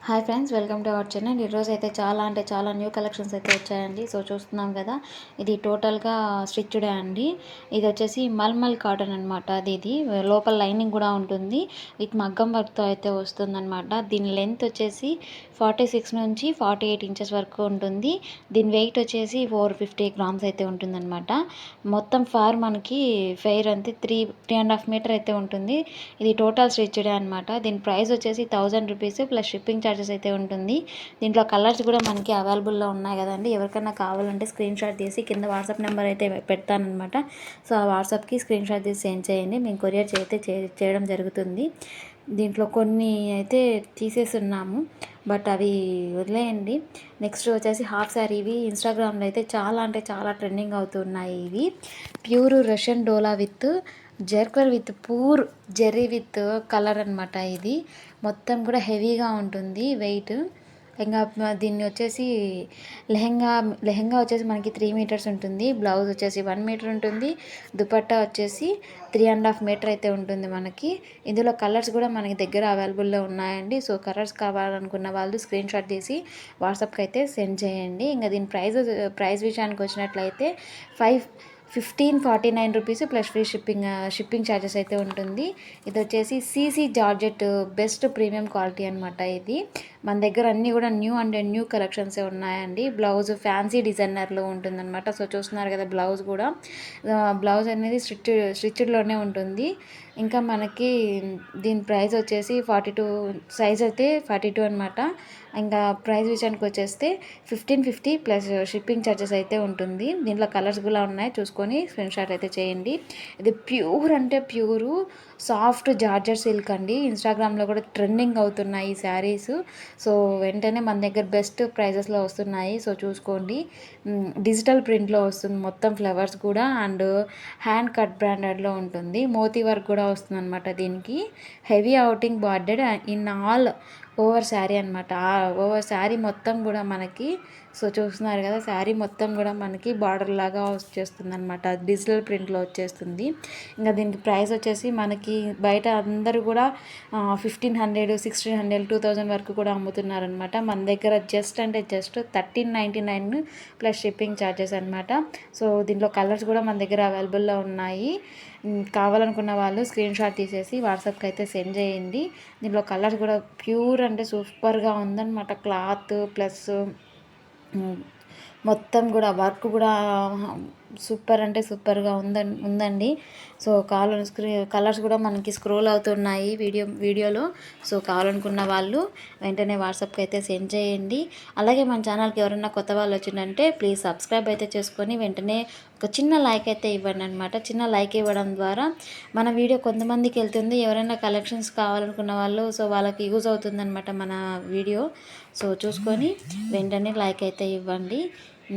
Hi friends, welcome to our channel. ఈరోజు అయితే చాలా న్యూ కలెక్షన్స్ అయితే వచ్చాయండి. సో చూస్తున్నాం కదా, ఇది టోటల్గా స్టిచ్డే అండి. ఇది వచ్చేసి మల్మల్ కాటన్ అనమాట. ఇది లోపల లైనింగ్ కూడా ఉంటుంది, విత్ మగ్గం వర్క్తో అయితే వస్తుందన్నమాట. దీని లెంత్ వచ్చేసి 46 నుంచి 48 ఇంచెస్ వరకు ఉంటుంది. దీని వెయిట్ వచ్చేసి 450 గ్రామ్స్ అయితే ఉంటుందన్నమాట. మొత్తం ఫార్ మనకి ఫెయిర్ అంతే 3.5 మీటర్ అయితే ఉంటుంది. ఇది టోటల్ స్టిచ్డే అనమాట. దీని ప్రైస్ వచ్చేసి 1000 రూపీస్ ప్లస్ షిప్పింగ్ ఛార్జెస్ అయితే ఉంటుంది. దీంట్లో కలర్స్ కూడా మనకి అవైలబుల్లో ఉన్నాయి కదండి. ఎవరికైనా కావాలంటే స్క్రీన్ షాట్ తీసి కింద వాట్సాప్ నెంబర్ అయితే పెడతానమాట. సో ఆ వాట్సాప్కి స్క్రీన్ షాట్ తీసి సెండ్ చేయండి, మేము కొరియర్ అయితే చేయడం జరుగుతుంది. దీంట్లో కొన్ని అయితే తీసేస్తున్నాము, బట్ అవి వదిలేయండి. నెక్స్ట్ వచ్చేసి హాఫ్ శారీ. ఇవి ఇన్స్టాగ్రామ్లో అయితే చాలా ట్రెండింగ్ అవుతున్నాయి. ఇవి pure Russian dola with jarkar with pure zari with colour అనమాట. ఇది మొత్తం కూడా హెవీగా ఉంటుంది వెయిట్. ఇంకా దీన్ని వచ్చేసి లెహెంగా వచ్చేసి మనకి 3 మీటర్స్ ఉంటుంది. బ్లౌజ్ వచ్చేసి 1 మీటర్ ఉంటుంది. దుపట్టా వచ్చేసి 3.5 మీటర్ అయితే ఉంటుంది మనకి. ఇందులో కలర్స్ కూడా మనకి దగ్గర అవైలబుల్లో ఉన్నాయండి. సో కలర్స్ కావాలనుకున్న వాళ్ళు స్క్రీన్ షాట్ తీసి వాట్సాప్కి అయితే సెండ్ చేయండి. ఇంకా దీని ప్రైస్ విషయానికి వచ్చినట్లయితే 1549 rupees plus free shipping charges అయితే ఉంటుంది. ఇది వచ్చేసి CC georgette best premium quality అనమాట. ఇది మన దగ్గర అన్నీ కూడా న్యూ కలెక్షన్సే ఉన్నాయండి. బ్లౌజ్ ఫ్యాన్సీ డిజైనర్లో ఉంటుందన్నమాట. సో చూస్తున్నారు కదా, బ్లౌజ్ అనేది స్టిచ్డ్లోనే ఉంటుంది. ఇంకా మనకి దీని ప్రైస్ వచ్చేసి 42 సైజ్ అయితే 42 అనమాట. ఇంకా ప్రైస్ విషయానికి వచ్చేస్తే 1550 ప్లస్ షిప్పింగ్ ఛార్జెస్ అయితే ఉంటుంది. దీంట్లో కలర్స్ కూడా ఉన్నాయి, చూసుకొని స్క్రీన్ షాట్ అయితే చేయండి. ఇది ప్యూర్ అంటే ప్యూరు సాఫ్ట్ జార్జెట్ సిల్క్ అండి. ఇన్స్టాగ్రామ్లో కూడా ట్రెండింగ్ అవుతున్నాయి ఈ శారీస్. సో వెంటనే మన దగ్గర బెస్ట్ ప్రైజెస్లో వస్తున్నాయి. సో చూసుకోండి. డిజిటల్ ప్రింట్లో వస్తుంది మొత్తం ఫ్లవర్స్ కూడా, అండ్ హ్యాండ్ కట్ బ్రాండెడ్లో ఉంటుంది. మోతీ వర్క్ కూడా వస్తుంది అనమాట. దీనికి heavy outing bordered in all over sari అనమాట. ఓవర్ శారీ మొత్తం కూడా మనకి, సో చూస్తున్నారు కదా, శారీ మొత్తం కూడా మనకి బార్డర్ లాగా వచ్చేస్తుంది అనమాట. డిజిటల్ ప్రింట్లో వచ్చేస్తుంది. ఇంకా దీనికి ప్రైస్ వచ్చేసి మనకి బయట అందరూ కూడా 1500, 1600, 2000 వరకు కూడా అమ్ముతున్నారనమాట. మన దగ్గర జస్ట్ 1399 ప్లస్ షిప్పింగ్ ఛార్జెస్ అనమాట. సో దీంట్లో కలర్స్ కూడా మన దగ్గర అవైలబుల్లో ఉన్నాయి. కావాలనుకున్న వాళ్ళు స్క్రీన్ షాట్ తీసేసి వాట్సాప్కి అయితే సెండ్ చేయండి. దీంట్లో కలర్స్ కూడా ప్యూర్ అంటే సూపర్గా ఉందన్నమాట. క్లాత్ ప్లస్ మొత్తం కూడా వర్క్ కూడా సూపర్ అంటే సూపర్గా ఉందండి. సో కలర్స్ కూడా మనకి స్క్రోల్ అవుతున్నాయి వీడియోలో. సో కావాలనుకున్న వాళ్ళు వెంటనే వాట్సాప్కి అయితే సెండ్ చేయండి. అలాగే మన ఛానల్కి ఎవరైనా కొత్త వాళ్ళు వచ్చిందంటే ప్లీజ్ సబ్స్క్రైబ్ అయితే చేసుకొని వెంటనే ఒక చిన్న లైక్ అయితే ఇవ్వండి అనమాట. చిన్న లైక్ ఇవ్వడం ద్వారా మన వీడియో కొంతమందికి వెళ్తుంది. ఎవరైనా కలెక్షన్స్ కావాలనుకున్న వాళ్ళు, సో వాళ్ళకి యూజ్ అవుతుందన్నమాట మన వీడియో. సో చూసుకొని వెంటనే లైక్ అయితే ఇవ్వండి.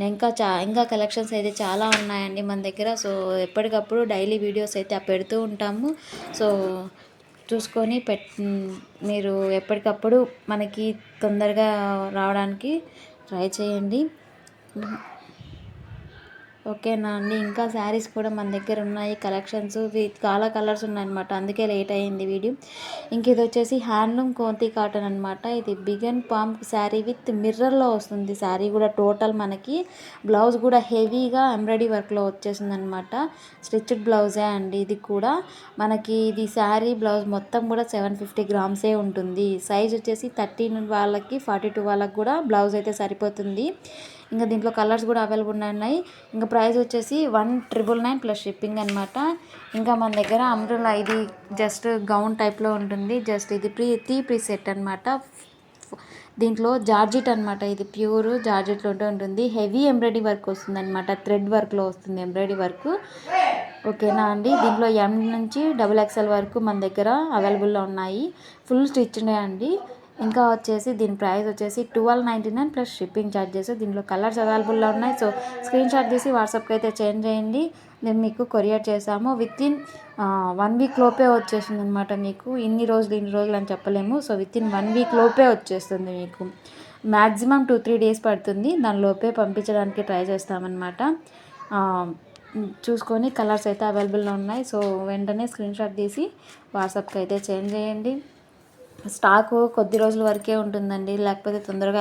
ఇంకా కలెక్షన్స్ అయితే చాలా ఉన్నాయండి మన దగ్గర. సో ఎప్పటికప్పుడు డైలీ వీడియోస్ అయితే పెడుతూ ఉంటాము. సో చూసుకొని మీరు ఎప్పటికప్పుడు మనకి తొందరగా రావడానికి ట్రై చేయండి. ఓకేనా అండి. ఇంకా శారీస్ కూడా మన దగ్గర ఉన్నాయి కలెక్షన్స్. చాలా కలర్స్ ఉన్నాయన్నమాట, అందుకే లేట్ అయ్యింది వీడియో. ఇంక ఇది వచ్చేసి హ్యాండ్లూమ్ కోతి కాటన్ అనమాట. ఇది big and palm sari with మిర్రర్లో వస్తుంది. శారీ కూడా టోటల్ మనకి బ్లౌజ్ కూడా హెవీగా ఎంబ్రాయిడరీ వర్క్లో వచ్చేసింది అనమాట. స్టిచ్డ్ బ్లౌజే అండి ఇది కూడా. మనకి ఇది శారీ బ్లౌజ్ మొత్తం కూడా 750 గ్రామ్సే ఉంటుంది. సైజ్ వచ్చేసి 13 వాళ్ళకి 42 వాళ్ళకి కూడా బ్లౌజ్ అయితే సరిపోతుంది. ఇంకా దీంట్లో కలర్స్ కూడా అవైలబుల్ ఉన్నాయి. ఇంకా ప్రైస్ వచ్చేసి 1999 ప్లస్ షిప్పింగ్ అనమాట. ఇంకా మన దగ్గర అంబ్రెల్లా, ఇది జస్ట్ గౌన్ టైప్లో ఉంటుంది. జస్ట్ ఇది త్రీ సెట్ అనమాట. దీంట్లో జార్జెట్ అనమాట. ఇది ప్యూర్ జార్జెట్లో ఉంటుంది. హెవీ ఎంబ్రాయిడరీ వర్క్ వస్తుంది అనమాట. థ్రెడ్ వర్క్లో వస్తుంది ఎంబ్రాయిడరీ వర్క్. ఓకేనా అండి. దీంట్లో M నుంచి XXL వరకు మన దగ్గర అవైలబుల్లో ఉన్నాయి. ఫుల్ స్టిచ్నే అండి. ఇంకా వచ్చేసి దీని ప్రైస్ వచ్చేసి 1299 ప్లస్ షిప్పింగ్ ఛార్జెస్. దీంట్లో కలర్స్ అవైలబుల్లో ఉన్నాయి. సో స్క్రీన్ షాట్ తీసి వాట్సాప్కి అయితే చేంజ్ చేయండి, నేను మీకు కొరియర్ చేసాము. వితిన్ 1 వీక్ లోపే వచ్చేస్తుంది అనమాట. మీకు ఇన్ని రోజులు అని చెప్పలేము. సో వితిన్ 1 వీక్ లోపే వచ్చేస్తుంది మీకు. మ్యాక్సిమం 2-3 డేస్ పడుతుంది. దానిలోపే పంపించడానికి ట్రై చేస్తామన్నమాట. చూసుకొని కలర్స్ అయితే అవైలబుల్లో ఉన్నాయి. సో వెంటనే స్క్రీన్ షాట్ తీసి వాట్సాప్కి అయితే చేంజ్ చేయండి. స్టాకు కొద్ది రోజుల వరకే ఉంటుందండి, లేకపోతే తొందరగా